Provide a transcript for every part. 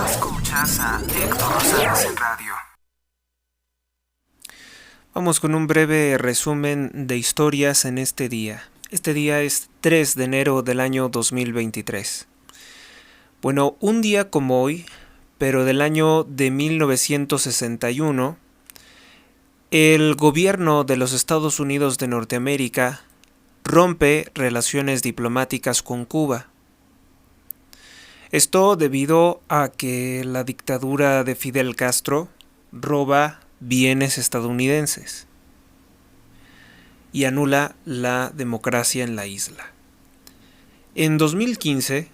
Escuchas a Héctor Rosales en radio. Vamos con un breve resumen de historias en este día. Este día es 3 de enero del año 2023. Bueno, un día como hoy, pero del año de 1961, el gobierno de los Estados Unidos de Norteamérica rompe relaciones diplomáticas con Cuba. Esto debido a que la dictadura de Fidel Castro roba bienes estadounidenses y anula la democracia en la isla. En 2015,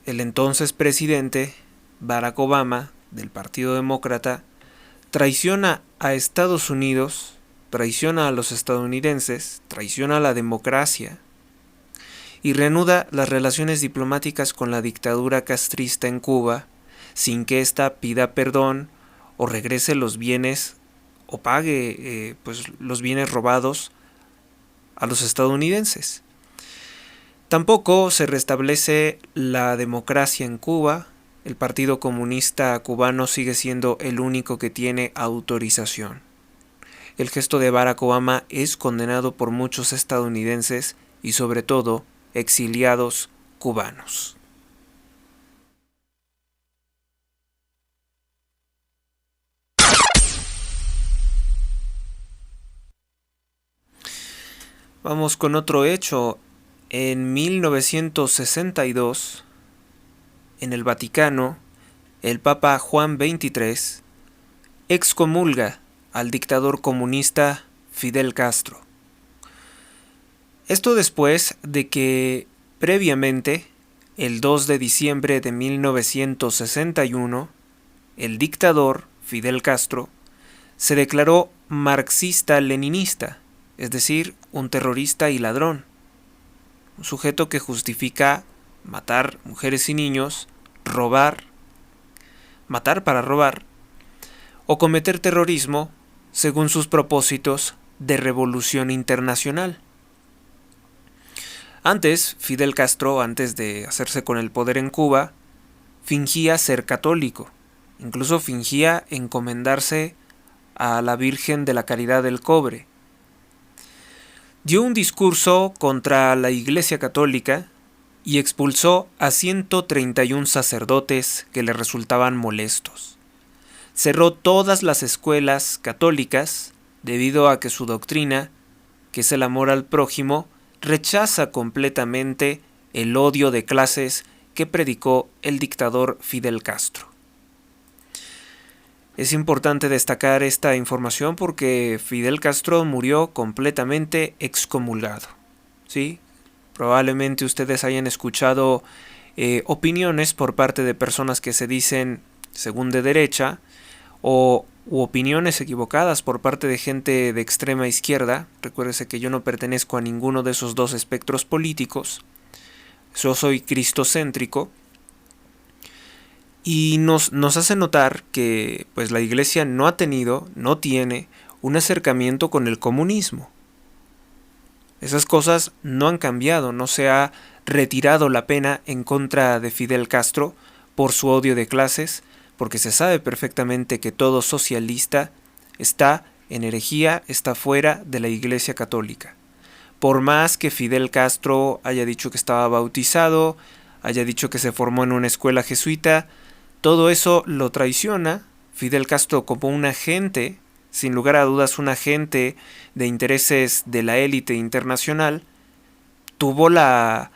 el entonces presidente Barack Obama, del Partido Demócrata, traiciona a Estados Unidos, traiciona a los estadounidenses, traiciona a la democracia y reanuda las relaciones diplomáticas con la dictadura castrista en Cuba sin que ésta pida perdón o regrese los bienes o pague los bienes robados a los estadounidenses. Tampoco se restablece la democracia en Cuba. El Partido Comunista Cubano sigue siendo el único que tiene autorización. El gesto de Barack Obama es condenado por muchos estadounidenses y sobre todo exiliados cubanos. Vamos con otro hecho. En 1962, en el Vaticano, el Papa Juan XXIII excomulga al dictador comunista Fidel Castro. Esto después de que previamente, el 2 de diciembre de 1961, el dictador Fidel Castro se declaró marxista-leninista, es decir, un terrorista y ladrón, un sujeto que justifica matar mujeres y niños, matar para robar, o cometer terrorismo según sus propósitos de revolución internacional. Antes, Fidel Castro, antes de hacerse con el poder en Cuba, fingía ser católico, incluso fingía encomendarse a la Virgen de la Caridad del Cobre. Dio un discurso contra la Iglesia Católica y expulsó a 131 sacerdotes que le resultaban molestos. Cerró todas las escuelas católicas debido a que su doctrina, que es el amor al prójimo, rechaza completamente el odio de clases que predicó el dictador Fidel Castro. Es importante destacar esta información porque Fidel Castro murió completamente excomulgado. ¿Sí? Probablemente ustedes hayan escuchado opiniones por parte de personas que se dicen según de derecha u opiniones equivocadas por parte de gente de extrema izquierda. Recuérdese que yo no pertenezco a ninguno de esos dos espectros políticos. Yo soy cristocéntrico. Y nos hace notar que pues la Iglesia no tiene un acercamiento con el comunismo. Esas cosas no han cambiado, no se ha retirado la pena en contra de Fidel Castro por su odio de clases, porque se sabe perfectamente que todo socialista está en herejía, está fuera de la Iglesia Católica. Por más que Fidel Castro haya dicho que estaba bautizado, haya dicho que se formó en una escuela jesuita, todo eso lo traiciona. Fidel Castro, como un agente, sin lugar a dudas un agente de intereses de la élite internacional, tuvo la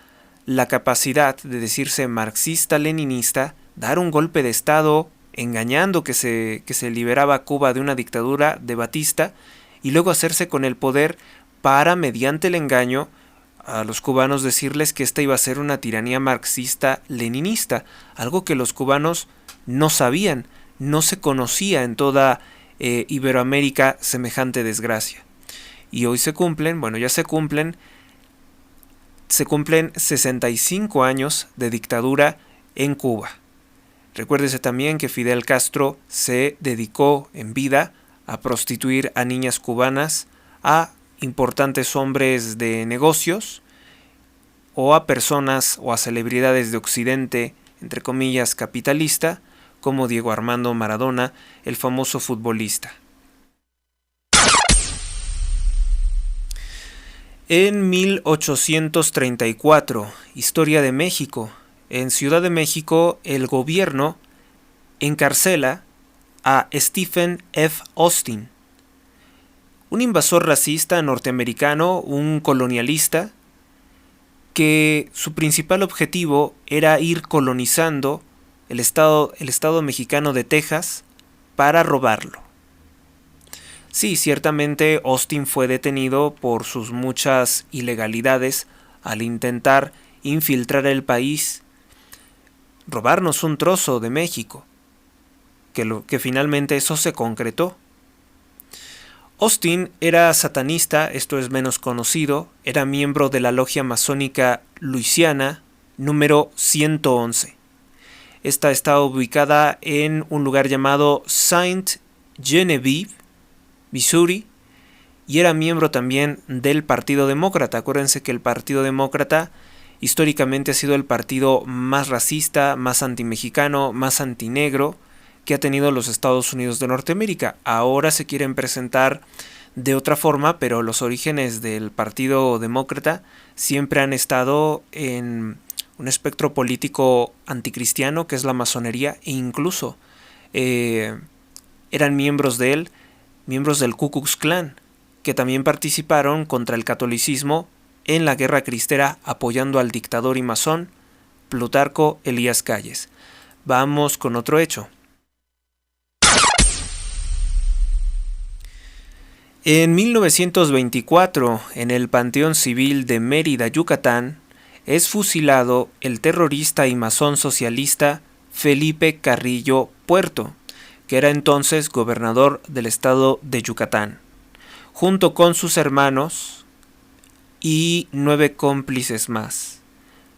capacidad de decirse marxista-leninista, dar un golpe de Estado engañando que se liberaba a Cuba de una dictadura de Batista y luego hacerse con el poder para, mediante el engaño, a los cubanos decirles que esta iba a ser una tiranía marxista-leninista, algo que los cubanos no sabían, no se conocía en toda Iberoamérica semejante desgracia. Y hoy se cumplen 65 años de dictadura en Cuba. Recuérdese también que Fidel Castro se dedicó en vida a prostituir a niñas cubanas, a importantes hombres de negocios o a personas o a celebridades de Occidente, entre comillas, capitalista, como Diego Armando Maradona, el famoso futbolista. En 1834, historia de México. En Ciudad de México, el gobierno encarcela a Stephen F. Austin, un invasor racista norteamericano, un colonialista, que su principal objetivo era ir colonizando el estado mexicano de Texas para robarlo. Sí, ciertamente Austin fue detenido por sus muchas ilegalidades al intentar infiltrar el país, robarnos un trozo de México, que finalmente eso se concretó. Austin era satanista, esto es menos conocido, era miembro de la logia masónica Luisiana número 111. Esta estaba ubicada en un lugar llamado Saint Genevieve, Missouri, y era miembro también del Partido Demócrata. Acuérdense que el Partido Demócrata históricamente ha sido el partido más racista, más antimexicano, más antinegro que ha tenido los Estados Unidos de Norteamérica. Ahora se quieren presentar de otra forma, pero los orígenes del Partido Demócrata siempre han estado en un espectro político anticristiano, que es la masonería, e incluso eran miembros de él, miembros del Ku Klux Klan, que también participaron contra el catolicismo en la Guerra Cristera, apoyando al dictador y masón Plutarco Elías Calles. Vamos con otro hecho. En 1924, en el Panteón Civil de Mérida, Yucatán, es fusilado el terrorista y masón socialista Felipe Carrillo Puerto, que era entonces gobernador del estado de Yucatán, junto con sus hermanos y 9 cómplices más.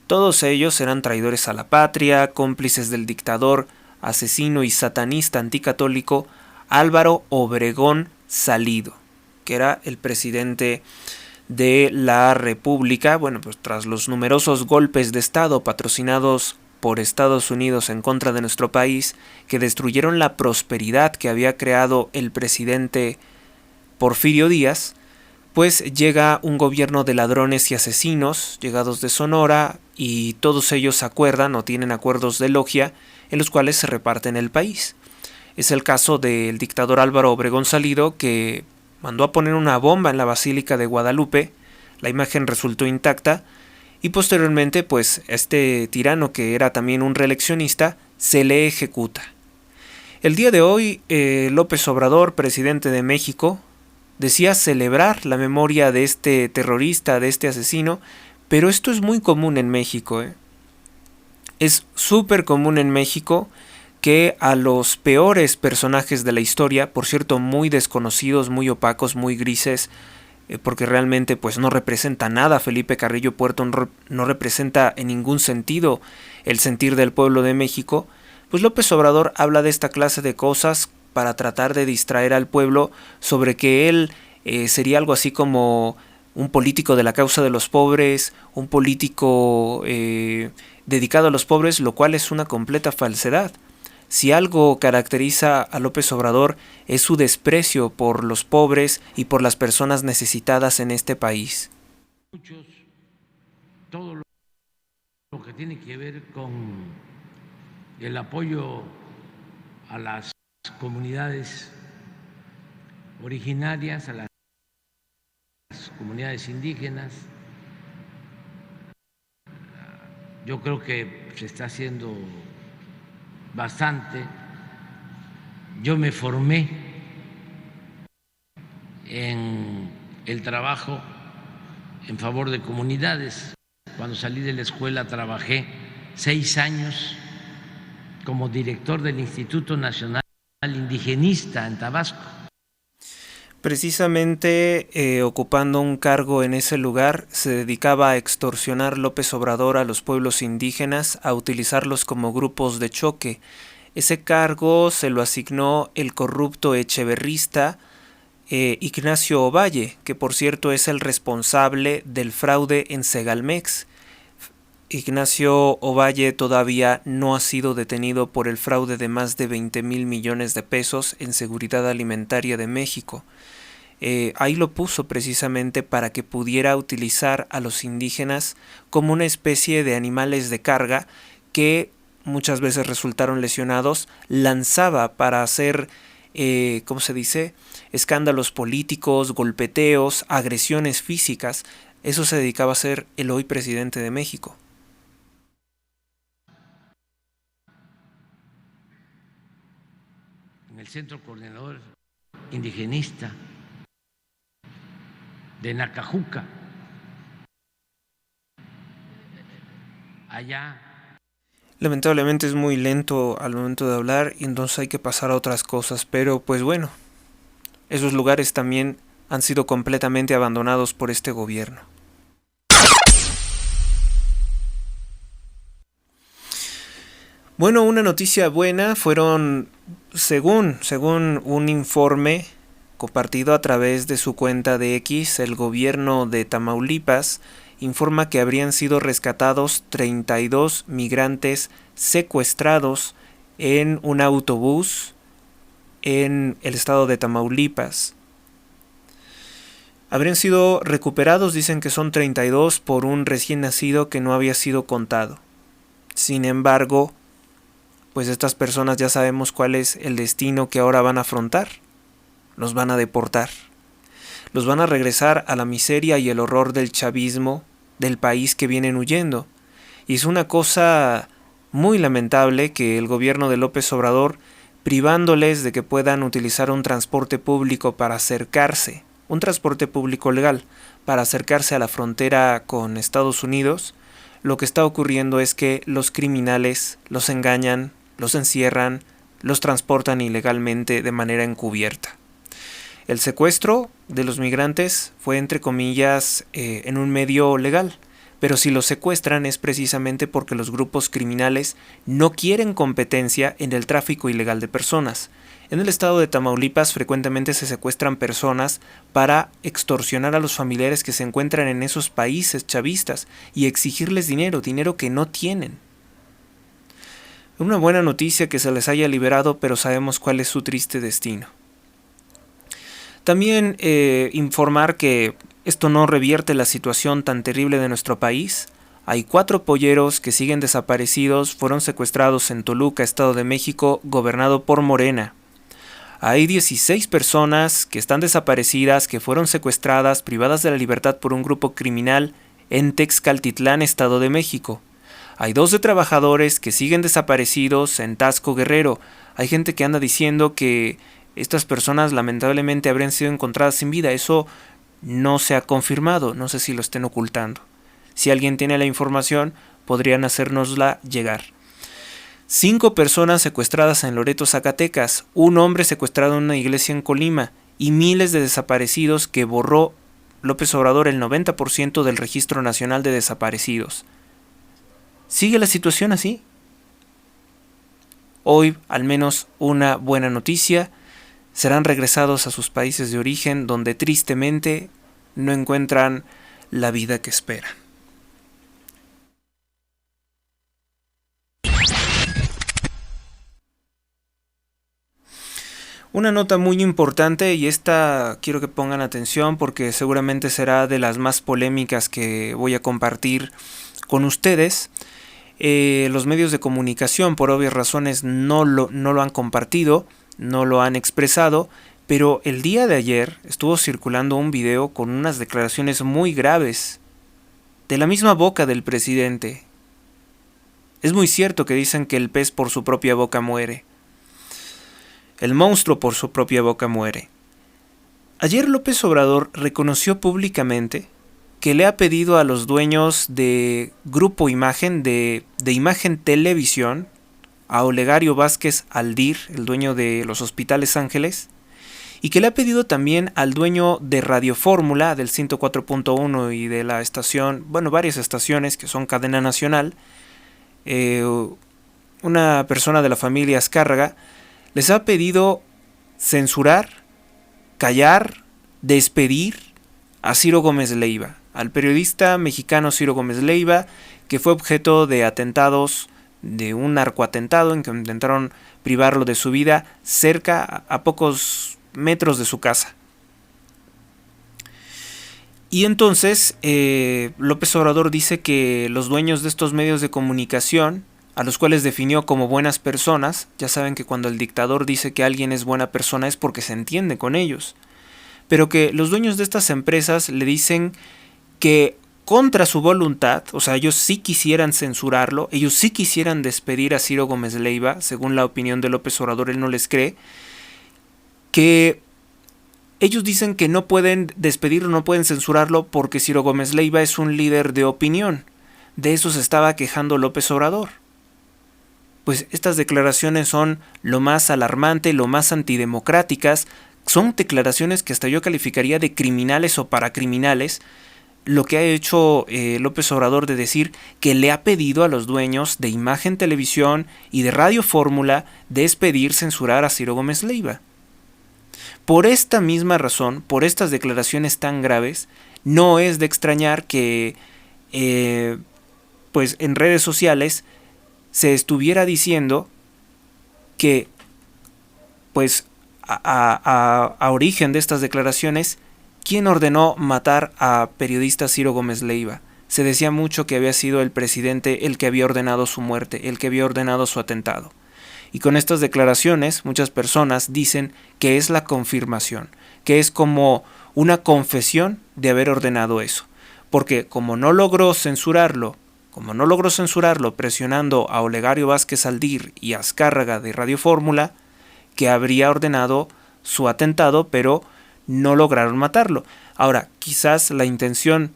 Todos ellos eran traidores a la patria, cómplices del dictador, asesino y satanista anticatólico Álvaro Obregón Salido, que era el presidente de la República, pues tras los numerosos golpes de Estado patrocinados por Estados Unidos en contra de nuestro país, que destruyeron la prosperidad que había creado el presidente Porfirio Díaz, pues llega un gobierno de ladrones y asesinos llegados de Sonora, y todos ellos acuerdan o tienen acuerdos de logia en los cuales se reparten el país. Es el caso del dictador Álvaro Obregón Salido, que mandó a poner una bomba en la Basílica de Guadalupe. La imagen resultó intacta y posteriormente pues este tirano, que era también un reeleccionista, se le ejecuta. El día de hoy López Obrador, presidente de México, decía celebrar la memoria de este terrorista, de este asesino, pero esto es muy común en México. Es súper común en México que a los peores personajes de la historia, por cierto muy desconocidos, muy opacos, muy grises, porque realmente pues no representa nada. Felipe Carrillo Puerto no representa en ningún sentido el sentir del pueblo de México, pues López Obrador habla de esta clase de cosas para tratar de distraer al pueblo sobre que él sería algo así como un político de la causa de los pobres, un político dedicado a los pobres, lo cual es una completa falsedad. Si algo caracteriza a López Obrador es su desprecio por los pobres y por las personas necesitadas en este país. Todo lo que tiene que ver con el apoyo a las comunidades originarias, a las comunidades indígenas, yo creo que se está haciendo bastante. Yo me formé en el trabajo en favor de comunidades. Cuando salí de la escuela trabajé 6 años como director del Instituto Nacional Indigenista en Tabasco. Precisamente ocupando un cargo en ese lugar, se dedicaba a extorsionar López Obrador a los pueblos indígenas, a utilizarlos como grupos de choque. Ese cargo se lo asignó el corrupto echeverrista Ignacio Ovalle, que por cierto es el responsable del fraude en Segalmex. Ignacio Ovalle todavía no ha sido detenido por el fraude de más de 20,000 millones de pesos en seguridad alimentaria de México. Ahí lo puso precisamente para que pudiera utilizar a los indígenas como una especie de animales de carga que muchas veces resultaron lesionados, lanzaba para hacer, ¿cómo se dice?, escándalos políticos, golpeteos, agresiones físicas. Eso se dedicaba a hacer el hoy presidente de México. En el Centro Coordinador Indigenista de Nacajuca, allá. Lamentablemente es muy lento al momento de hablar y entonces hay que pasar a otras cosas, pero pues bueno, esos lugares también han sido completamente abandonados por este gobierno. Bueno, una noticia buena fueron, según un informe compartido a través de su cuenta de X, el gobierno de Tamaulipas informa que habrían sido rescatados 32 migrantes secuestrados en un autobús en el estado de Tamaulipas. Habrían sido recuperados, dicen que son 32 por un recién nacido que no había sido contado. Sin embargo, pues estas personas ya sabemos cuál es el destino que ahora van a afrontar. Los van a deportar. Los van a regresar a la miseria y el horror del chavismo del país que vienen huyendo. Y es una cosa muy lamentable que el gobierno de López Obrador, privándoles de que puedan utilizar un transporte público para acercarse, un transporte público legal, para acercarse a la frontera con Estados Unidos, lo que está ocurriendo es que los criminales los engañan, los encierran, los transportan ilegalmente de manera encubierta. El secuestro de los migrantes fue, entre comillas, en un medio legal, pero si los secuestran es precisamente porque los grupos criminales no quieren competencia en el tráfico ilegal de personas. En el estado de Tamaulipas frecuentemente se secuestran personas para extorsionar a los familiares que se encuentran en esos países chavistas y exigirles dinero que no tienen. Una buena noticia que se les haya liberado, pero sabemos cuál es su triste destino. También informar que esto no revierte la situación tan terrible de nuestro país. Hay 4 polleros que siguen desaparecidos, fueron secuestrados en Toluca, Estado de México, gobernado por Morena. Hay 16 personas que están desaparecidas, que fueron secuestradas, privadas de la libertad por un grupo criminal en Texcaltitlán, Estado de México. Hay 12 trabajadores que siguen desaparecidos en Taxco, Guerrero. Hay gente que anda diciendo que estas personas lamentablemente habrían sido encontradas sin vida. Eso no se ha confirmado, no sé si lo estén ocultando. Si alguien tiene la información, podrían hacérnosla llegar. 5 personas secuestradas en Loreto, Zacatecas, un hombre secuestrado en una iglesia en Colima y miles de desaparecidos que borró López Obrador el 90% del Registro Nacional de Desaparecidos. ¿Sigue la situación así? Hoy, al menos una buena noticia, serán regresados a sus países de origen donde tristemente no encuentran la vida que esperan. Una nota muy importante, y esta quiero que pongan atención porque seguramente será de las más polémicas que voy a compartir con ustedes. Los medios de comunicación por obvias razones no lo han compartido, no lo han expresado, pero el día de ayer estuvo circulando un video con unas declaraciones muy graves de la misma boca del presidente. Es muy cierto que dicen que el pez por su propia boca muere. El monstruo por su propia boca muere. Ayer López Obrador reconoció públicamente que le ha pedido a los dueños de Grupo Imagen, de Imagen Televisión, a Olegario Vázquez Aldir, el dueño de los Hospitales Ángeles, y que le ha pedido también al dueño de Radio Fórmula, del 104.1 y de la estación, varias estaciones que son cadena nacional, una persona de la familia Azcárraga, les ha pedido censurar, callar, despedir a Ciro Gómez Leiva, al periodista mexicano Ciro Gómez Leiva, que fue objeto de atentados, de un narcoatentado en que intentaron privarlo de su vida cerca, a pocos metros de su casa. Y entonces López Obrador dice que los dueños de estos medios de comunicación, a los cuales definió como buenas personas, ya saben que cuando el dictador dice que alguien es buena persona es porque se entiende con ellos, pero que los dueños de estas empresas le dicen que contra su voluntad, o sea, ellos sí quisieran censurarlo, ellos sí quisieran despedir a Ciro Gómez Leiva, según la opinión de López Obrador, él no les cree, que ellos dicen que no pueden despedirlo, no pueden censurarlo porque Ciro Gómez Leiva es un líder de opinión. De eso se estaba quejando López Obrador. Pues estas declaraciones son lo más alarmante, lo más antidemocráticas, son declaraciones que hasta yo calificaría de criminales o paracriminales, lo que ha hecho López Obrador de decir que le ha pedido a los dueños de Imagen Televisión y de Radio Fórmula despedir, censurar a Ciro Gómez Leiva. Por esta misma razón, por estas declaraciones tan graves, no es de extrañar que pues en redes sociales se estuviera diciendo que pues a origen de estas declaraciones, ¿quién ordenó matar a periodista Ciro Gómez Leiva? Se decía mucho que había sido el presidente el que había ordenado su muerte, el que había ordenado su atentado. Y con estas declaraciones muchas personas dicen que es la confirmación, que es como una confesión de haber ordenado eso. Porque como no logró censurarlo presionando a Olegario Vázquez Aldir y a Azcárraga de Radio Fórmula, que habría ordenado su atentado, pero no lograron matarlo. Ahora, quizás la intención,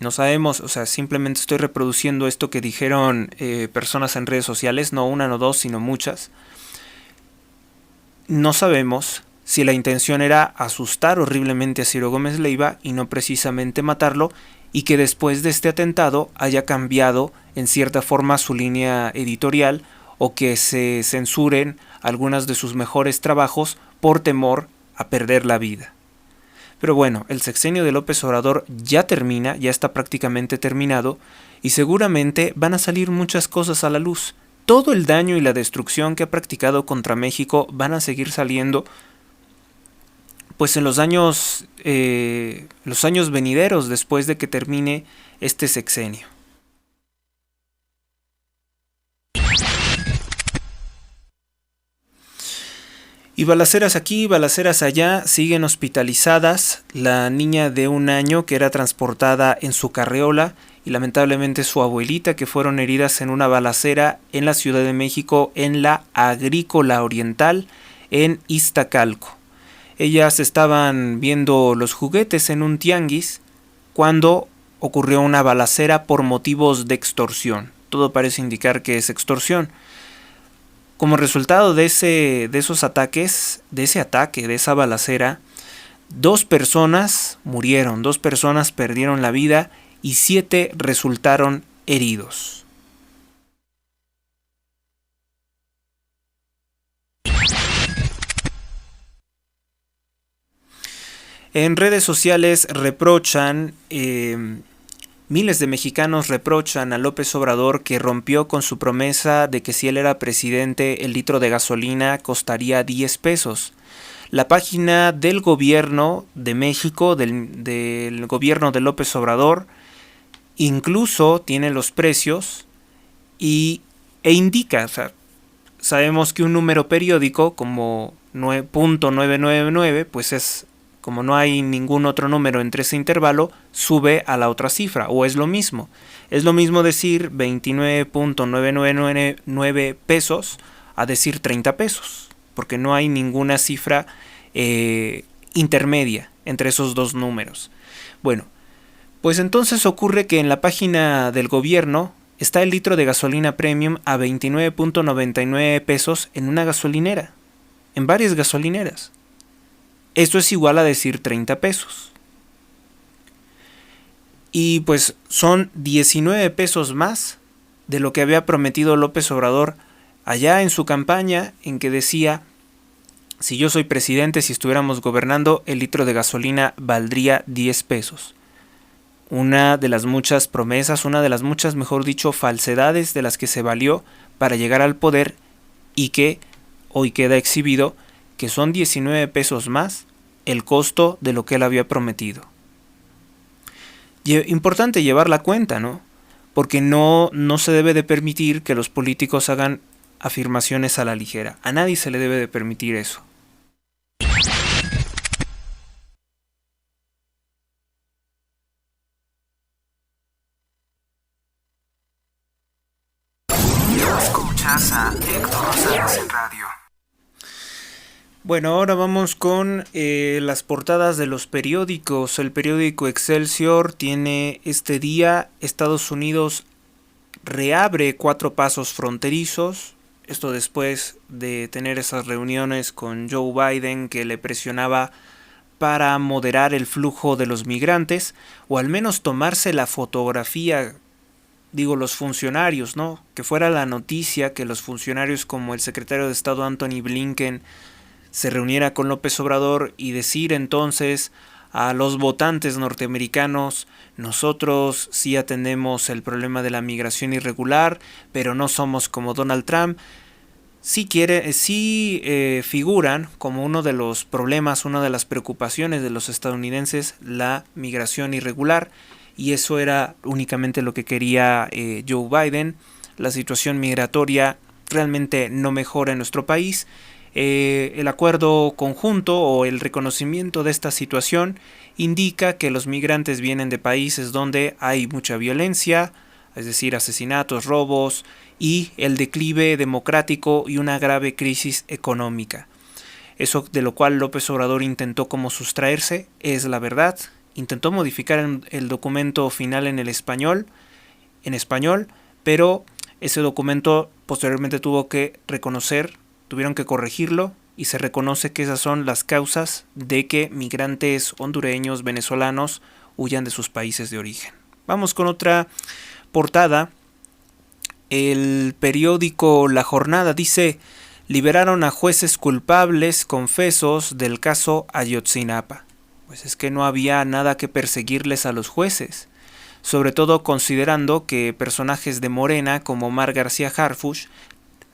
no sabemos, o sea, simplemente estoy reproduciendo esto que dijeron personas en redes sociales, no una, no dos, sino muchas. No sabemos si la intención era asustar horriblemente a Ciro Gómez Leiva y no precisamente matarlo, y que después de este atentado haya cambiado en cierta forma su línea editorial o que se censuren algunos de sus mejores trabajos por temor a perder la vida. Pero bueno, el sexenio de López Obrador ya termina, ya está prácticamente terminado, y seguramente van a salir muchas cosas a la luz. Todo el daño y la destrucción que ha practicado contra México van a seguir saliendo pues en los años venideros después de que termine este sexenio. Y balaceras aquí, balaceras allá, siguen hospitalizadas. La niña de 1 año que era transportada en su carreola y lamentablemente su abuelita, que fueron heridas en una balacera en la Ciudad de México, en la Agrícola Oriental, en Iztacalco. Ellas estaban viendo los juguetes en un tianguis cuando ocurrió una balacera por motivos de extorsión. Todo parece indicar que es extorsión. Como resultado de esos ataques, de esa balacera, 2 personas murieron, 2 personas perdieron la vida y 7 resultaron heridos. En redes sociales miles de mexicanos reprochan a López Obrador que rompió con su promesa de que si él era presidente el litro de gasolina costaría 10 pesos. La página del gobierno de México, del gobierno de López Obrador, incluso tiene los precios e indica, o sea, sabemos que un número periódico como 9.999, pues es, como no hay ningún otro número entre ese intervalo, sube a la otra cifra, o es lo mismo. Es lo mismo decir 29.999 pesos a decir 30 pesos, porque no hay ninguna cifra intermedia entre esos dos números. Bueno, pues entonces ocurre que en la página del gobierno está el litro de gasolina premium a 29.99 pesos en una gasolinera, en varias gasolineras. Esto es igual a decir 30 pesos. Y pues son 19 pesos más de lo que había prometido López Obrador allá en su campaña, en que decía: si yo soy presidente, si estuviéramos gobernando, el litro de gasolina valdría 10 pesos. una de las muchas promesas, una de las muchas, mejor dicho, falsedades de las que se valió para llegar al poder y que hoy queda exhibido que son 19 pesos más el costo de lo que él había prometido. Importante llevar la cuenta, ¿no? Porque no se debe de permitir que los políticos hagan afirmaciones a la ligera. A nadie se le debe de permitir eso. Escuchas a Héctor Rosales en radio. Bueno, ahora vamos con las portadas de los periódicos. El periódico Excelsior tiene este día: Estados Unidos reabre 4 pasos fronterizos. Esto después de tener esas reuniones con Joe Biden, que le presionaba para moderar el flujo de los migrantes, o al menos tomarse la fotografía, digo los funcionarios, ¿no? Que fuera la noticia que los funcionarios como el secretario de Estado Antony Blinken se reuniera con López Obrador y decir entonces a los votantes norteamericanos: nosotros sí atendemos el problema de la migración irregular, pero no somos como Donald Trump. Sí figuran como uno de los problemas, una de las preocupaciones de los estadounidenses, la migración irregular, y eso era únicamente lo que quería Joe Biden. La situación migratoria realmente no mejora en nuestro país. El acuerdo conjunto o el reconocimiento de esta situación indica que los migrantes vienen de países donde hay mucha violencia, es decir, asesinatos, robos y el declive democrático y una grave crisis económica. Eso de lo cual López Obrador intentó como sustraerse es la verdad. Intentó modificar el documento final en español, pero ese documento posteriormente tuvieron que corregirlo, y se reconoce que esas son las causas de que migrantes hondureños, venezolanos huyan de sus países de origen. Vamos con otra portada. El periódico La Jornada dice: liberaron a jueces culpables confesos del caso Ayotzinapa. Pues es que no había nada que perseguirles a los jueces, sobre todo considerando que personajes de Morena como Omar García Harfuch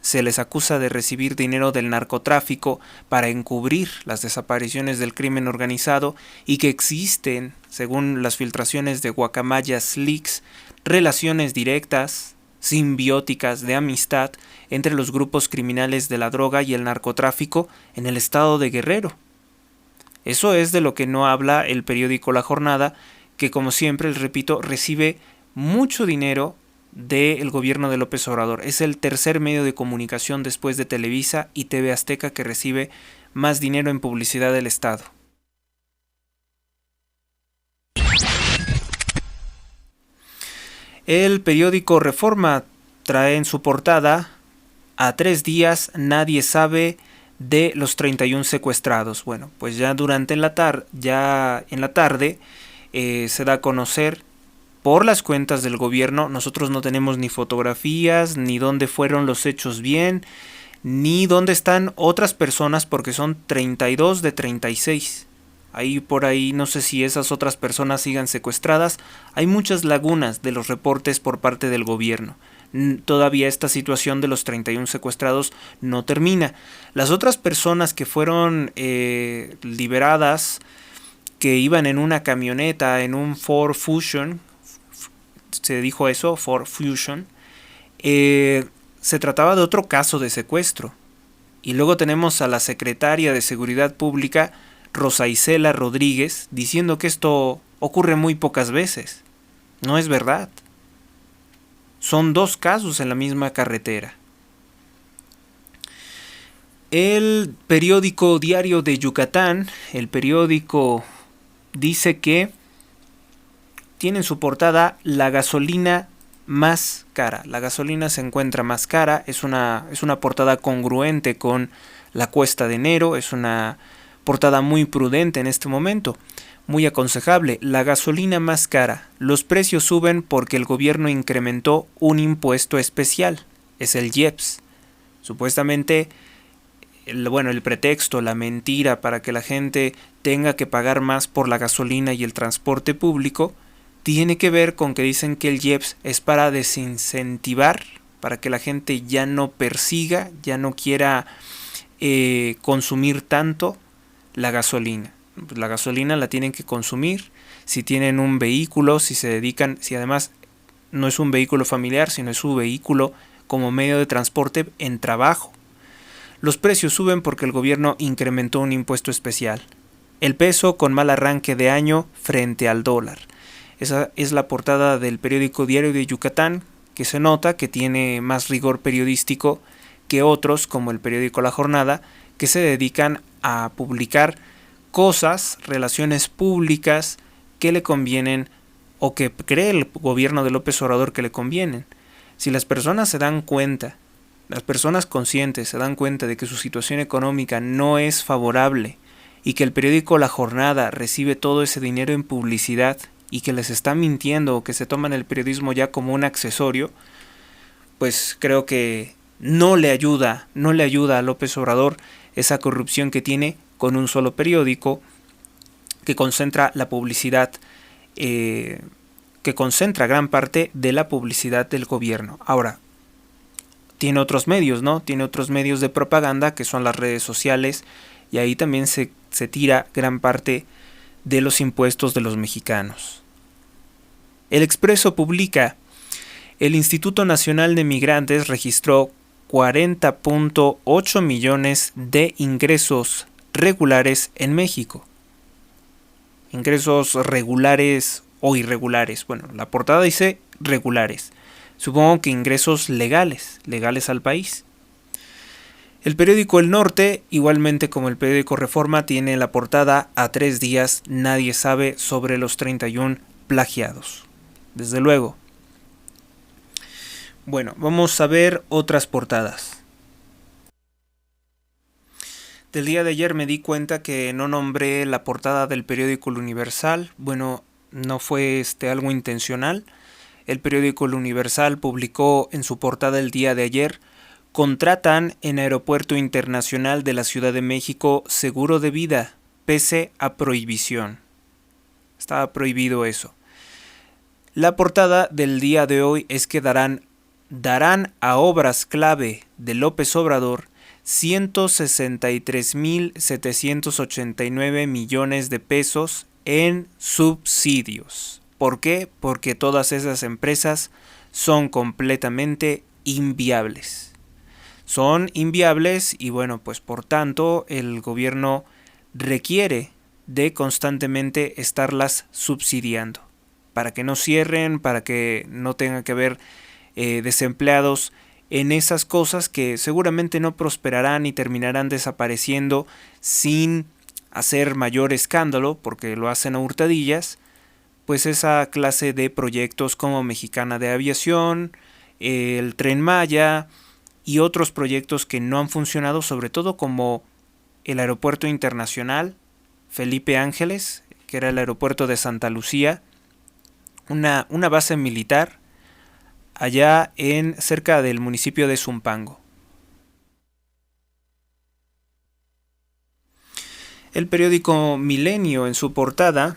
se les acusa de recibir dinero del narcotráfico para encubrir las desapariciones del crimen organizado, y que existen, según las filtraciones de Guacamayas Leaks, relaciones directas, simbióticas, de amistad entre los grupos criminales de la droga y el narcotráfico en el estado de Guerrero. Eso es de lo que no habla el periódico La Jornada, que, como siempre, les repito, recibe mucho dinero del gobierno de López Obrador. Es el tercer medio de comunicación después de Televisa y TV Azteca que recibe más dinero en publicidad del Estado. El periódico Reforma trae en su portada: a 3 días nadie sabe de los 31 secuestrados. Bueno, pues ya en la tarde se da a conocer por las cuentas del gobierno. Nosotros no tenemos ni fotografías, ni dónde fueron los hechos bien, ni dónde están otras personas, porque son 32 de 36. Ahí por ahí no sé si esas otras personas sigan secuestradas. Hay muchas lagunas de los reportes por parte del gobierno. Todavía esta situación de los 31 secuestrados no termina. Las otras personas que fueron liberadas, que iban en una camioneta, en un Ford Fusion, se dijo eso, Ford Fusion, se trataba de otro caso de secuestro. Y luego tenemos a la secretaria de Seguridad Pública, Rosa Isela Rodríguez, diciendo que esto ocurre muy pocas veces. No es verdad. Son 2 casos en la misma carretera. El periódico Diario de Yucatán, el periódico dice que tiene en su portada la gasolina más cara. La gasolina se encuentra más cara. Es una portada congruente con la cuesta de enero. Es una portada muy prudente en este momento. Muy aconsejable. La gasolina más cara. Los precios suben porque el gobierno incrementó un impuesto especial. Es el IEPS. Supuestamente, el pretexto, la mentira para que la gente tenga que pagar más por la gasolina y el transporte público, tiene que ver con que dicen que el IEPS es para desincentivar, para que la gente ya no persiga, ya no quiera consumir tanto la gasolina. La gasolina la tienen que consumir si tienen un vehículo, si se dedican, si además no es un vehículo familiar, sino es su vehículo como medio de transporte en trabajo. Los precios suben porque el gobierno incrementó un impuesto especial. El peso con mal arranque de año frente al dólar. Esa es la portada del periódico Diario de Yucatán, que se nota que tiene más rigor periodístico que otros, como el periódico La Jornada, que se dedican a publicar cosas, relaciones públicas que le convienen o que cree el gobierno de López Obrador que le convienen. Si las personas se dan cuenta, las personas conscientes se dan cuenta de que su situación económica no es favorable y que el periódico La Jornada recibe todo ese dinero en publicidad y que les está mintiendo o que se toman el periodismo ya como un accesorio, pues creo que no le ayuda a López Obrador esa corrupción que tiene con un solo periódico que concentra la publicidad, que concentra gran parte de la publicidad del gobierno. Ahora, tiene otros medios, ¿no? Tiene otros medios de propaganda que son las redes sociales y ahí también se tira gran parte de los impuestos de los mexicanos. El Expreso publica: el Instituto Nacional de Migrantes registró 40.8 millones de ingresos regulares en México. Ingresos regulares o irregulares. Bueno, la portada dice regulares. Supongo que ingresos legales al país. El periódico El Norte, igualmente como el periódico Reforma, tiene la portada: a 3 días nadie sabe sobre los 31 plagiados. Desde luego. Bueno, vamos a ver otras portadas. Del día de ayer me di cuenta que no nombré la portada del periódico El Universal. Bueno, no fue algo intencional. El periódico El Universal publicó en su portada el día de ayer: contratan en Aeropuerto Internacional de la Ciudad de México seguro de vida, pese a prohibición. Estaba prohibido eso. La portada del día de hoy es que darán a obras clave de López Obrador 163.789 millones de pesos en subsidios. ¿Por qué? Porque todas esas empresas son completamente inviables. Son inviables y bueno, pues por tanto el gobierno requiere de constantemente estarlas subsidiando para que no cierren, para que no tenga que haber desempleados en esas cosas que seguramente no prosperarán y terminarán desapareciendo sin hacer mayor escándalo, porque lo hacen a hurtadillas, pues esa clase de proyectos como Mexicana de Aviación, el Tren Maya y otros proyectos que no han funcionado, sobre todo como el Aeropuerto Internacional Felipe Ángeles, que era el aeropuerto de Santa Lucía, una base militar allá cerca del municipio de Zumpango. El periódico Milenio en su portada,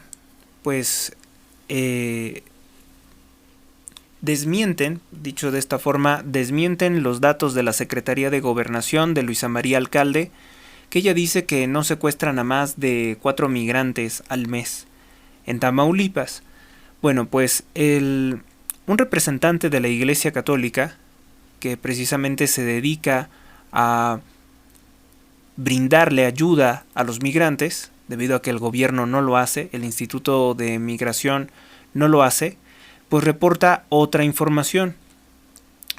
pues desmienten, dicho de esta forma, desmienten los datos de la Secretaría de Gobernación de Luisa María Alcalde, que ella dice que no secuestran a más de 4 migrantes al mes en Tamaulipas. Bueno, pues un representante de la Iglesia Católica, que precisamente se dedica a brindarle ayuda a los migrantes, debido a que el gobierno no lo hace, el Instituto de Migración no lo hace, pues reporta otra información.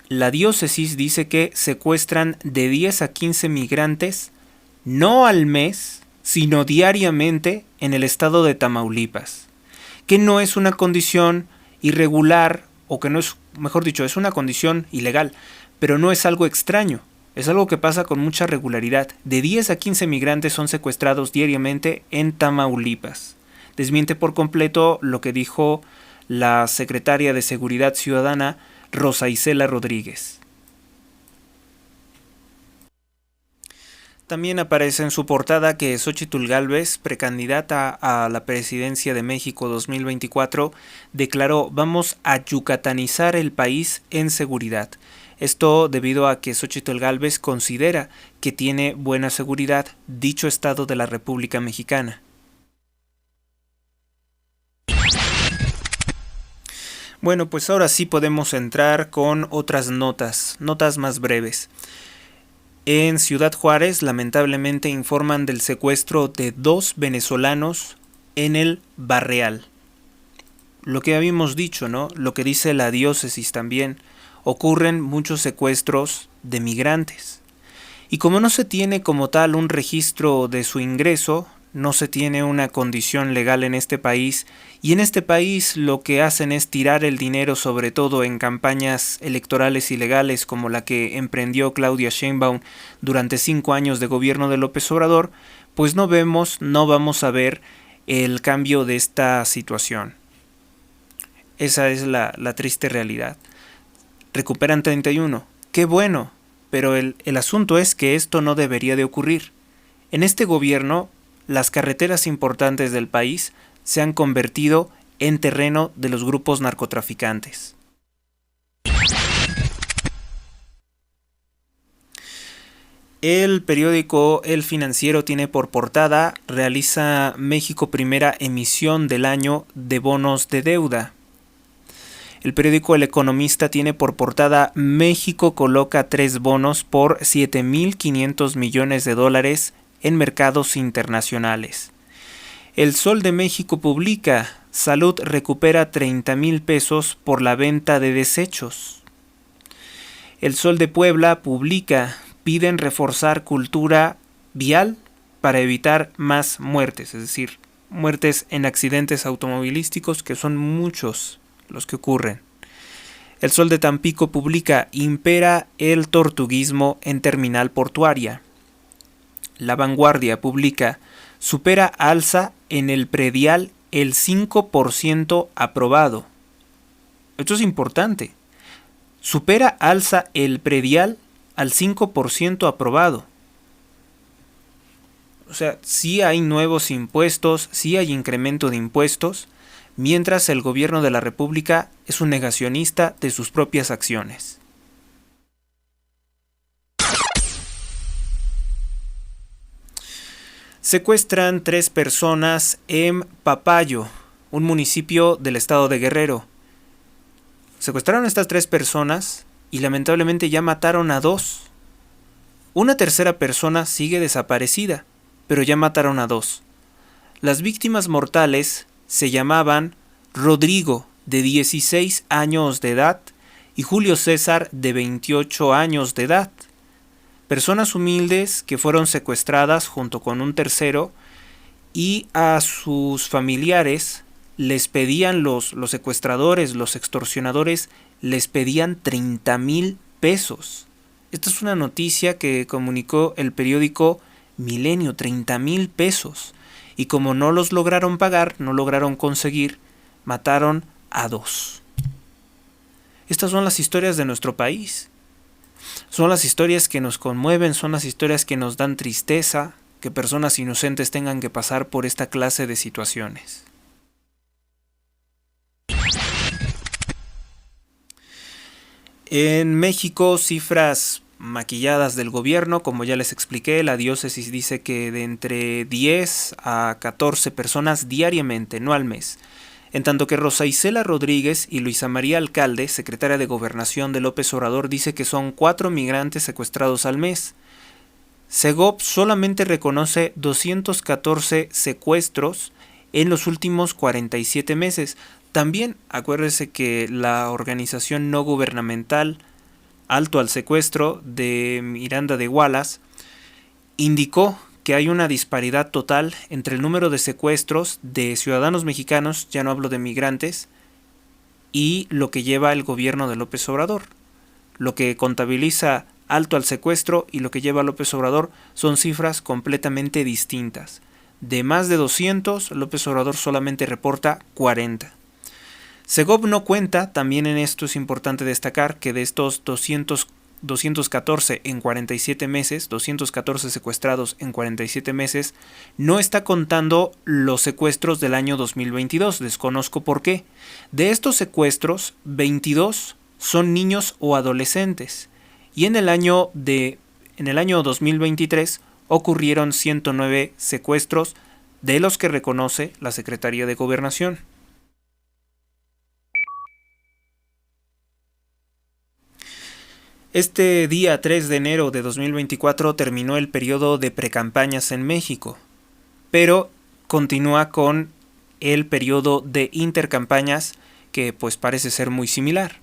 La diócesis dice que secuestran de 10 a 15 migrantes, no al mes, sino diariamente en el estado de Tamaulipas, que no es una condición irregular, o que no es, mejor dicho, es una condición ilegal, pero no es algo extraño, es algo que pasa con mucha regularidad. De 10 a 15 migrantes son secuestrados diariamente en Tamaulipas. Desmiente por completo lo que dijo la secretaria de Seguridad Ciudadana, Rosa Isela Rodríguez. También aparece en su portada que Xóchitl Gálvez, precandidata a la presidencia de México 2024, declaró: vamos a yucatanizar el país en seguridad. Esto debido a que Xóchitl Gálvez considera que tiene buena seguridad dicho estado de la República Mexicana. Bueno, pues ahora sí podemos entrar con otras notas más breves. En Ciudad Juárez, lamentablemente informan del secuestro de 2 venezolanos en el Barreal. Lo que habíamos dicho, ¿no? Lo que dice la diócesis también. Ocurren muchos secuestros de migrantes. Y como no se tiene como tal un registro de su ingreso, no se tiene una condición legal en este país, y en este país lo que hacen es tirar el dinero sobre todo en campañas electorales ilegales como la que emprendió Claudia Sheinbaum durante 5 años de gobierno de López Obrador, pues no vamos a ver el cambio de esta situación. Esa es la triste realidad. Recuperan 31, qué bueno, pero el asunto es que esto no debería de ocurrir. En este gobierno, las carreteras importantes del país se han convertido en terreno de los grupos narcotraficantes. El periódico El Financiero tiene por portada: realiza México primera emisión del año de bonos de deuda. El periódico El Economista tiene por portada: México coloca 3 bonos por $7,500 millones en mercados internacionales. El Sol de México publica: Salud recupera 30,000 pesos por la venta de desechos. El Sol de Puebla publica: piden reforzar cultura vial para evitar más muertes, es decir, muertes en accidentes automovilísticos, que son muchos los que ocurren. El Sol de Tampico publica: impera el tortuguismo en terminal portuaria. La Vanguardia publica: supera alza en el predial el 5% aprobado. Esto es importante. Supera alza el predial al 5% aprobado. O sea, sí hay nuevos impuestos, sí hay incremento de impuestos, mientras el gobierno de la República es un negacionista de sus propias acciones. Secuestran 3 personas en Papayo, un municipio del estado de Guerrero. Secuestraron a estas 3 personas y lamentablemente ya mataron a 2. Una tercera persona sigue desaparecida, pero ya mataron a 2. Las víctimas mortales se llamaban Rodrigo, de 16 años de edad, y Julio César, de 28 años de edad. Personas humildes que fueron secuestradas junto con un tercero, y a sus familiares les pedían los secuestradores, los extorsionadores, les pedían 30,000 pesos. Esta es una noticia que comunicó el periódico Milenio: 30,000 pesos. Y como no los lograron pagar, no lograron conseguir, mataron a 2. Estas son las historias de nuestro país. Son las historias que nos conmueven, son las historias que nos dan tristeza, que personas inocentes tengan que pasar por esta clase de situaciones. En México, cifras maquilladas del gobierno. Como ya les expliqué, la diócesis dice que de entre 10 a 14 personas diariamente, no al mes. En tanto que Rosa Isela Rodríguez y Luisa María Alcalde, secretaria de Gobernación de López Obrador, dice que son 4 migrantes secuestrados al mes. Segov solamente reconoce 214 secuestros en los últimos 47 meses. También acuérdese que la organización no gubernamental Alto al Secuestro de Miranda de Wallace indicó que hay una disparidad total entre el número de secuestros de ciudadanos mexicanos, ya no hablo de migrantes, y lo que lleva el gobierno de López Obrador. Lo que contabiliza Alto al Secuestro y lo que lleva López Obrador son cifras completamente distintas. De más de 200, López Obrador solamente reporta 40. Segov no cuenta, también en esto es importante destacar que de estos 200 214 en 47 meses, 214 secuestrados en 47 meses, no está contando los secuestros del año 2022, desconozco por qué. De estos secuestros, 22 son niños o adolescentes, y en el año 2023 ocurrieron 109 secuestros, de los que reconoce la Secretaría de Gobernación. Este día 3 de enero de 2024 terminó el periodo de precampañas en México, pero continúa con el periodo de intercampañas, que pues parece ser muy similar.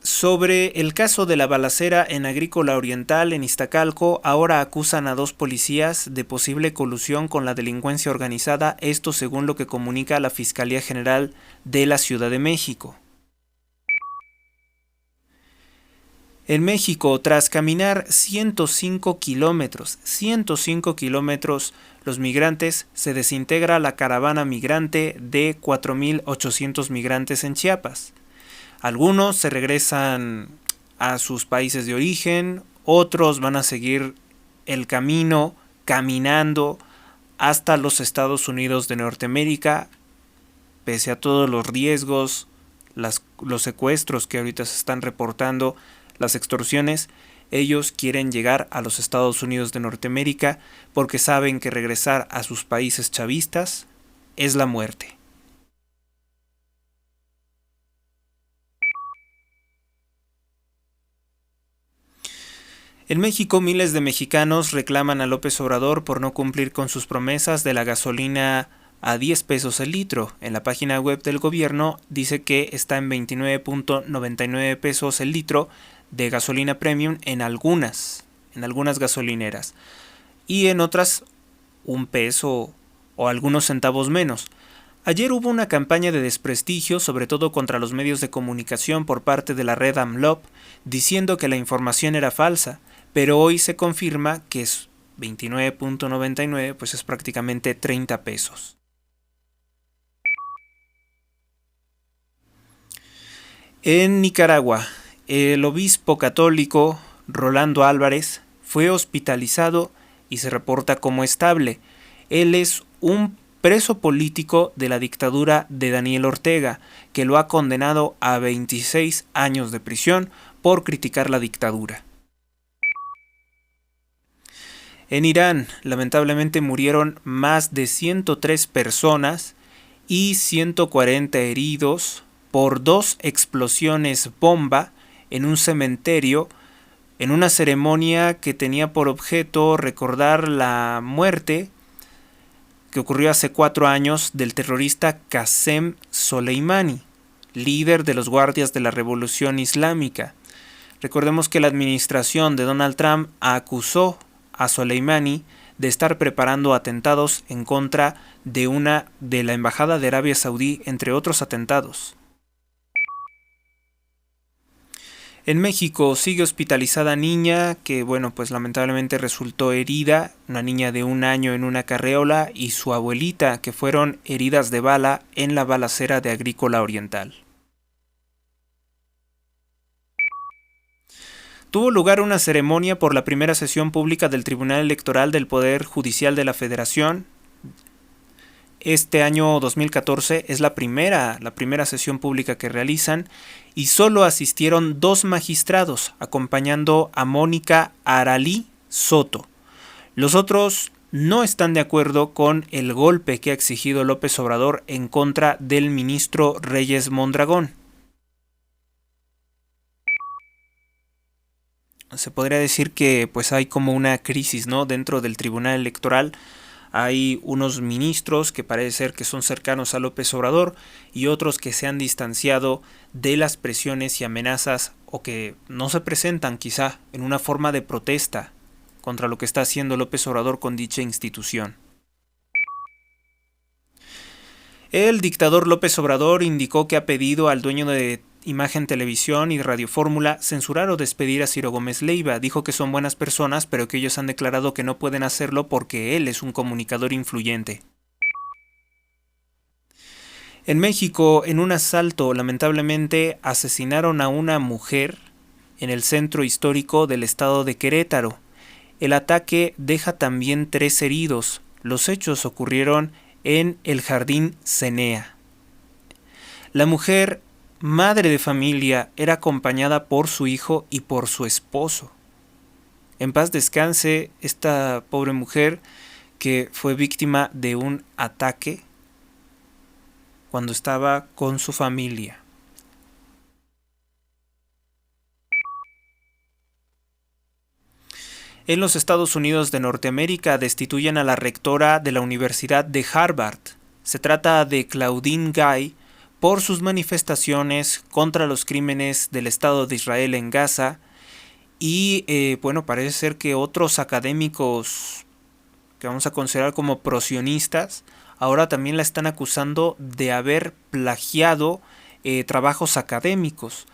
Sobre el caso de la balacera en Agrícola Oriental en Iztacalco, ahora acusan a 2 policías de posible colusión con la delincuencia organizada, esto según lo que comunica la Fiscalía General de la Ciudad de México. En México, tras caminar 105 kilómetros, los migrantes, se desintegra la caravana migrante de 4.800 migrantes en Chiapas. Algunos se regresan a sus países de origen, otros van a seguir el camino caminando hasta los Estados Unidos de Norteamérica, pese a todos los riesgos, los secuestros que ahorita se están reportando, las extorsiones. Ellos quieren llegar a los Estados Unidos de Norteamérica porque saben que regresar a sus países chavistas es la muerte. En México, miles de mexicanos reclaman a López Obrador por no cumplir con sus promesas de la gasolina a 10 pesos el litro. En la página web del gobierno dice que está en 29.99 pesos el litro de gasolina premium en algunas gasolineras, y en otras un peso o algunos centavos menos. Ayer hubo una campaña de desprestigio, sobre todo contra los medios de comunicación por parte de la red AMLOP, diciendo que la información era falsa, pero hoy se confirma que es 29.99, pues es prácticamente 30 pesos. En Nicaragua, el obispo católico Rolando Álvarez fue hospitalizado y se reporta como estable. Él es un preso político de la dictadura de Daniel Ortega, que lo ha condenado a 26 años de prisión por criticar la dictadura. En Irán, lamentablemente murieron más de 103 personas y 140 heridos por 2 explosiones bomba en un cementerio, en una ceremonia que tenía por objeto recordar la muerte que ocurrió hace 4 años del terrorista Qasem Soleimani, líder de los guardias de la Revolución Islámica. Recordemos que la administración de Donald Trump acusó a Soleimani de estar preparando atentados en contra de la embajada de Arabia Saudí, entre otros atentados. En México sigue hospitalizada niña que, pues lamentablemente resultó herida, una niña de 1 año en una carreola, y su abuelita, que fueron heridas de bala en la balacera de Agrícola Oriental. Tuvo lugar una ceremonia por la primera sesión pública del Tribunal Electoral del Poder Judicial de la Federación. Este año 2014 es la primera sesión pública que realizan, y solo asistieron 2 magistrados acompañando a Mónica Aralí Soto. Los otros no están de acuerdo con el golpe que ha exigido López Obrador en contra del ministro Reyes Mondragón. Se podría decir que pues hay como una crisis, ¿no?, dentro del Tribunal Electoral. Hay unos ministros que parece ser que son cercanos a López Obrador y otros que se han distanciado de las presiones y amenazas, o que no se presentan quizá en una forma de protesta contra lo que está haciendo López Obrador con dicha institución. El dictador López Obrador indicó que ha pedido al dueño de Imagen Televisión y Radio Fórmula censurar o despedir a Ciro Gómez Leiva. Dijo que son buenas personas, pero que ellos han declarado que no pueden hacerlo porque él es un comunicador influyente. En México, en un asalto, lamentablemente asesinaron a una mujer en el centro histórico del estado de Querétaro. El ataque deja también 3 heridos. Los hechos ocurrieron en el Jardín Cenea. La mujer, madre de familia, era acompañada por su hijo y por su esposo. En paz descanse esta pobre mujer que fue víctima de un ataque cuando estaba con su familia. En los Estados Unidos de Norteamérica destituyen a la rectora de la Universidad de Harvard. Se trata de Claudine Gay por sus manifestaciones contra los crímenes del Estado de Israel en Gaza y parece ser que otros académicos que vamos a considerar como prosionistas ahora también la están acusando de haber plagiado trabajos académicos.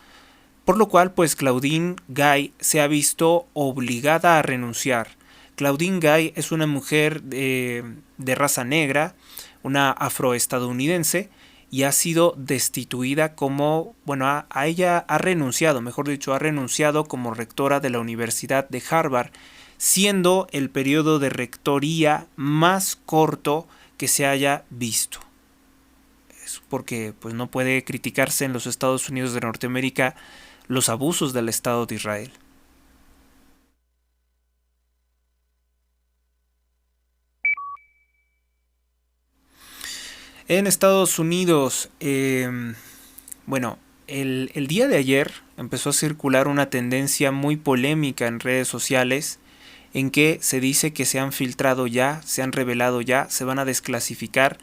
Por lo cual, pues Claudine Gay se ha visto obligada a renunciar. Claudine Gay es una mujer de raza negra, una afroestadounidense, y ha sido destituida como, a ella ha renunciado, mejor dicho, ha renunciado como rectora de la Universidad de Harvard, siendo el periodo de rectoría más corto que se haya visto. Es porque pues no puede criticarse en los Estados Unidos de Norteamérica los abusos del Estado de Israel. En Estados Unidos, el día de ayer empezó a circular una tendencia muy polémica en redes sociales en que se dice que se han filtrado ya, se han revelado ya, se van a desclasificar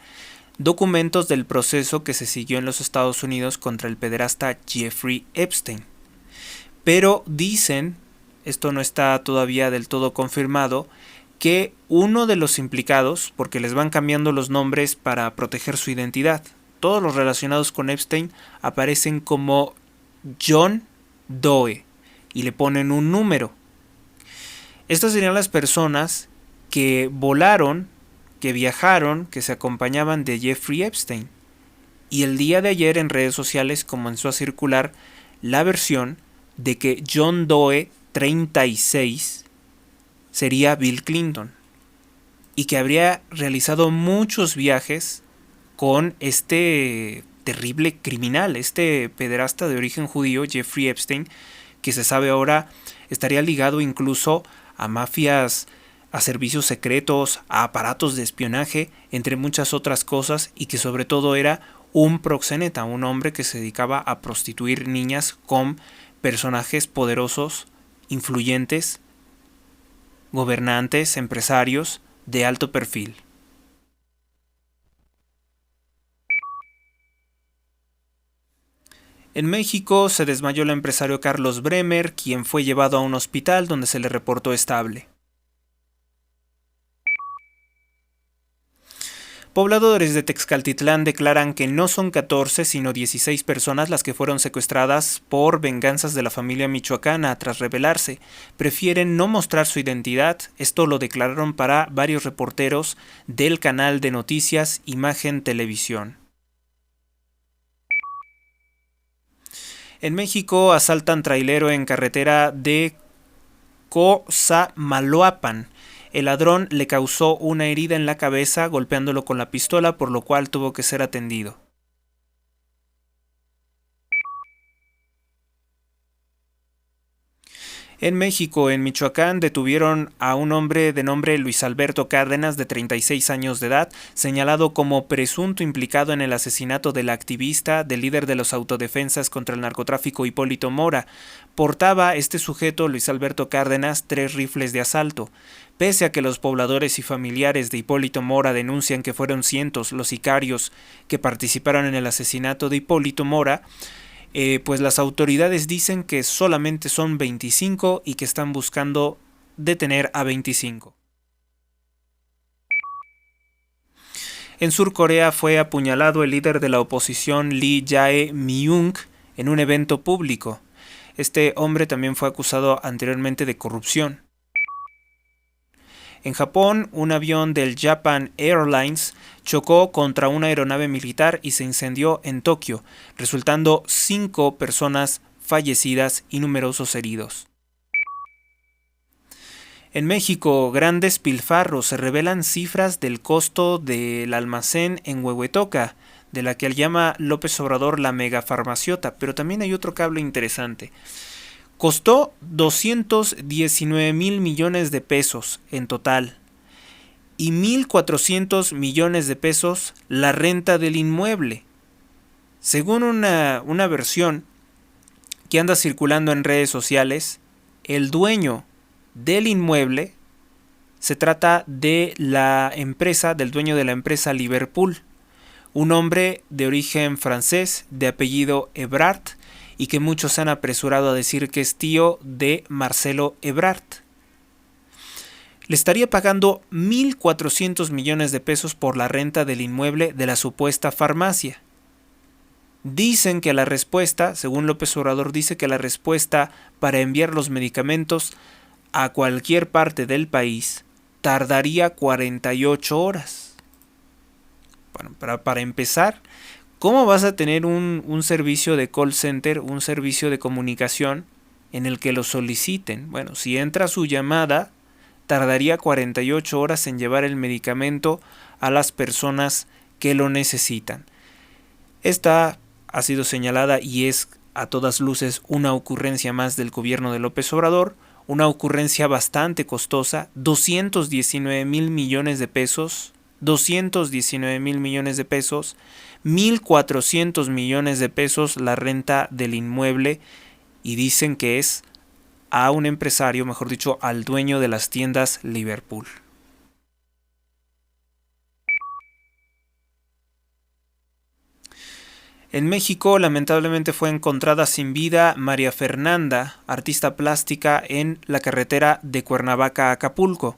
documentos del proceso que se siguió en los Estados Unidos contra el pederasta Jeffrey Epstein. Pero dicen, esto no está todavía del todo confirmado, que uno de los implicados, porque les van cambiando los nombres para proteger su identidad, todos los relacionados con Epstein aparecen como John Doe y le ponen un número. Estas serían las personas que volaron, que viajaron, que se acompañaban de Jeffrey Epstein. Y el día de ayer en redes sociales comenzó a circular la versión de que John Doe 36 sería Bill Clinton y que habría realizado muchos viajes con este terrible criminal, este pederasta de origen judío, Jeffrey Epstein, que se sabe ahora estaría ligado incluso a mafias, a servicios secretos, a aparatos de espionaje, entre muchas otras cosas, y que sobre todo era un proxeneta, un hombre que se dedicaba a prostituir niñas con personajes poderosos, influyentes, gobernantes, empresarios de alto perfil. En México se desmayó el empresario Carlos Bremer, quien fue llevado a un hospital donde se le reportó estable. Pobladores de Texcaltitlán declaran que no son 14 sino 16 personas las que fueron secuestradas por venganzas de la familia michoacana tras rebelarse. Prefieren no mostrar su identidad, esto lo declararon para varios reporteros del canal de noticias Imagen Televisión. En México asaltan trailero en carretera de Cosamaloapan. El ladrón le causó una herida en la cabeza golpeándolo con la pistola, por lo cual tuvo que ser atendido. En México, en Michoacán, detuvieron a un hombre de nombre Luis Alberto Cárdenas, de 36 años de edad, señalado como presunto implicado en el asesinato del activista, del líder de los autodefensas contra el narcotráfico Hipólito Mora. Portaba este sujeto, Luis Alberto Cárdenas, 3 rifles de asalto. Pese a que los pobladores y familiares de Hipólito Mora denuncian que fueron cientos los sicarios que participaron en el asesinato de Hipólito Mora, pues las autoridades dicen que solamente son 25 y que están buscando detener a 25. En Sur Corea fue apuñalado el líder de la oposición Lee Jae-myung en un evento público. Este hombre también fue acusado anteriormente de corrupción. En Japón, un avión del Japan Airlines chocó contra una aeronave militar y se incendió en Tokio, resultando 5 personas fallecidas y numerosos heridos. En México, grandes pilfarros, se revelan cifras del costo del almacén en Huehuetoca, de la que llama López Obrador la megafarmaciota, pero también hay otro cable interesante. Costó 219,000 millones de pesos en total y 1,400 millones de pesos la renta del inmueble. Según una versión que anda circulando en redes sociales, el dueño del inmueble se trata de del dueño de la empresa Liverpool, un hombre de origen francés de apellido Ebrard, y que muchos se han apresurado a decir que es tío de Marcelo Ebrard. Le estaría pagando 1,400 millones de pesos por la renta del inmueble de la supuesta farmacia. Dicen que la respuesta, según López Obrador, dice que la respuesta para enviar los medicamentos a cualquier parte del país tardaría 48 horas. Bueno, para empezar, ¿cómo vas a tener un servicio de call center, un servicio de comunicación en el que lo soliciten? Bueno, si entra su llamada, tardaría 48 horas en llevar el medicamento a las personas que lo necesitan. Esta ha sido señalada y es a todas luces una ocurrencia más del gobierno de López Obrador, una ocurrencia bastante costosa, 219,000 millones de pesos, 219,000 millones de pesos, 1,400 millones de pesos la renta del inmueble, y dicen que es a un empresario, mejor dicho, al dueño de las tiendas Liverpool. En México, lamentablemente, fue encontrada sin vida María Fernanda, artista plástica, en la carretera de Cuernavaca a Acapulco,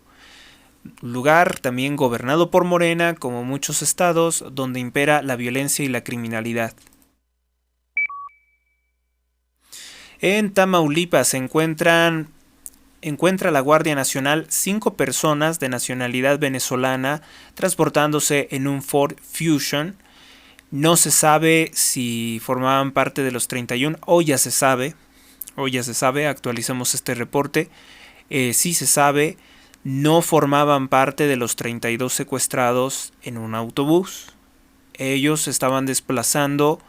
lugar también gobernado por Morena, como muchos estados, donde impera la violencia y la criminalidad. En Tamaulipas encuentra la Guardia Nacional 5 personas de nacionalidad venezolana transportándose en un Ford Fusion. No se sabe si formaban parte de los 31, o ya se sabe, actualicemos este reporte, sí se sabe, no formaban parte de los 32 secuestrados en un autobús. Ellos se estaban desplazando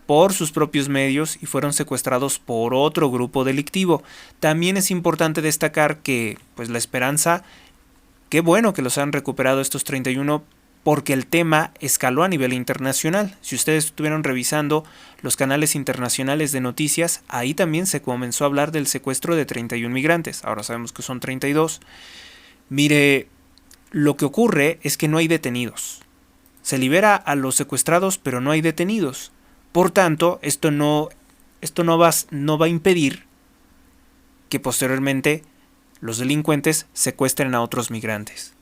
por sus propios medios y fueron secuestrados por otro grupo delictivo. También es importante destacar que, pues, la esperanza, qué bueno que los han recuperado estos 31, porque el tema escaló a nivel internacional. Si ustedes estuvieron revisando los canales internacionales de noticias, ahí también se comenzó a hablar del secuestro de 31 migrantes. Ahora sabemos que son 32. Mire, lo que ocurre es que no hay detenidos. Se libera a los secuestrados, pero no hay detenidos. Por tanto, esto no va a impedir que posteriormente los delincuentes secuestren a otros migrantes.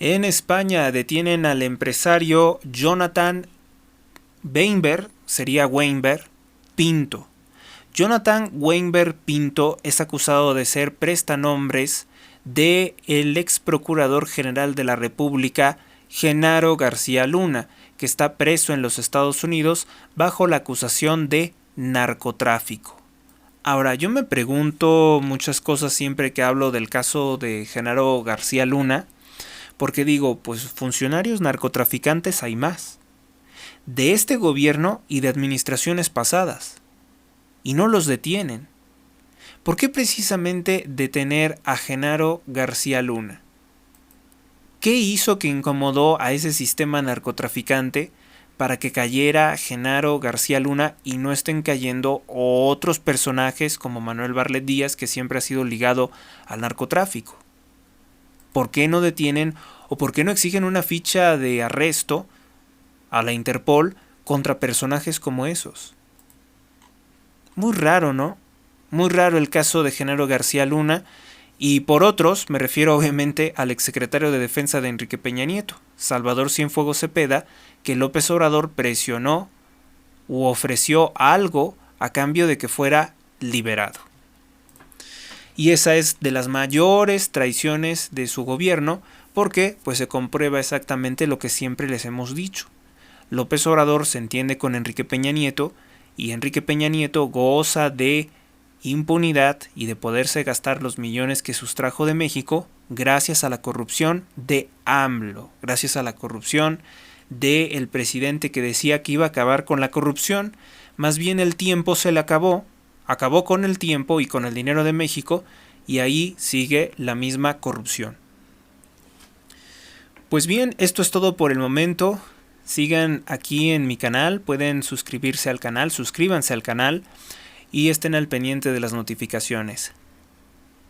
En España detienen al empresario Jonathan Weinberg, sería Weinberg, Pinto. Jonathan Weinberg Pinto es acusado de ser prestanombres del ex procurador general de la República, Genaro García Luna, que está preso en los Estados Unidos bajo la acusación de narcotráfico. Ahora, yo me pregunto muchas cosas siempre que hablo del caso de Genaro García Luna, porque digo, pues funcionarios narcotraficantes hay más, de este gobierno y de administraciones pasadas, y no los detienen. ¿Por qué precisamente detener a Genaro García Luna? ¿Qué hizo que incomodó a ese sistema narcotraficante para que cayera Genaro García Luna y no estén cayendo otros personajes como Manuel Barlet Díaz, que siempre ha sido ligado al narcotráfico? ¿Por qué no detienen o por qué no exigen una ficha de arresto a la Interpol contra personajes como esos? Muy raro, ¿no? Muy raro el caso de Genaro García Luna, y por otros me refiero obviamente al exsecretario de Defensa de Enrique Peña Nieto, Salvador Cienfuegos Cepeda, que López Obrador presionó u ofreció algo a cambio de que fuera liberado. Y esa es de las mayores traiciones de su gobierno, porque pues se comprueba exactamente lo que siempre les hemos dicho. López Obrador se entiende con Enrique Peña Nieto, y Enrique Peña Nieto goza de impunidad y de poderse gastar los millones que sustrajo de México gracias a la corrupción de AMLO, gracias a la corrupción del presidente que decía que iba a acabar con la corrupción. Más bien el tiempo se le acabó con el tiempo y con el dinero de México, y ahí sigue la misma corrupción. Pues bien, esto es todo por el momento. Sigan aquí en mi canal, pueden suscribirse al canal, suscríbanse al canal y estén al pendiente de las notificaciones.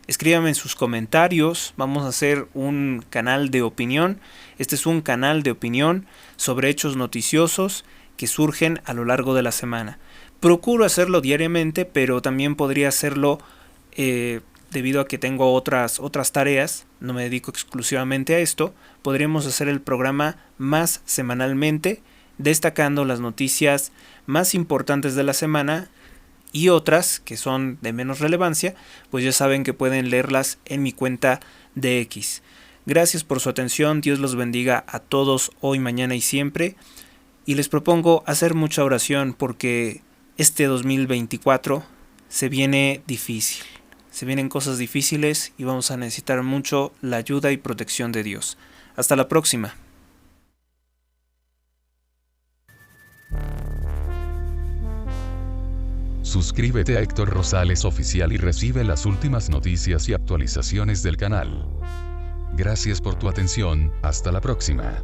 Escríbanme en sus comentarios, vamos a hacer un canal de opinión. Este es un canal de opinión sobre hechos noticiosos que surgen a lo largo de la semana. Procuro hacerlo diariamente, pero también podría hacerlo debido a que tengo otras tareas, no me dedico exclusivamente a esto. Podríamos hacer el programa más semanalmente, destacando las noticias más importantes de la semana, y otras que son de menos relevancia, pues ya saben que pueden leerlas en mi cuenta de X. Gracias por su atención, Dios los bendiga a todos hoy, mañana y siempre, y les propongo hacer mucha oración porque este 2024 se viene difícil. Se vienen cosas difíciles y vamos a necesitar mucho la ayuda y protección de Dios. Hasta la próxima. Suscríbete a Héctor Rosales Oficial y recibe las últimas noticias y actualizaciones del canal. Gracias por tu atención, hasta la próxima.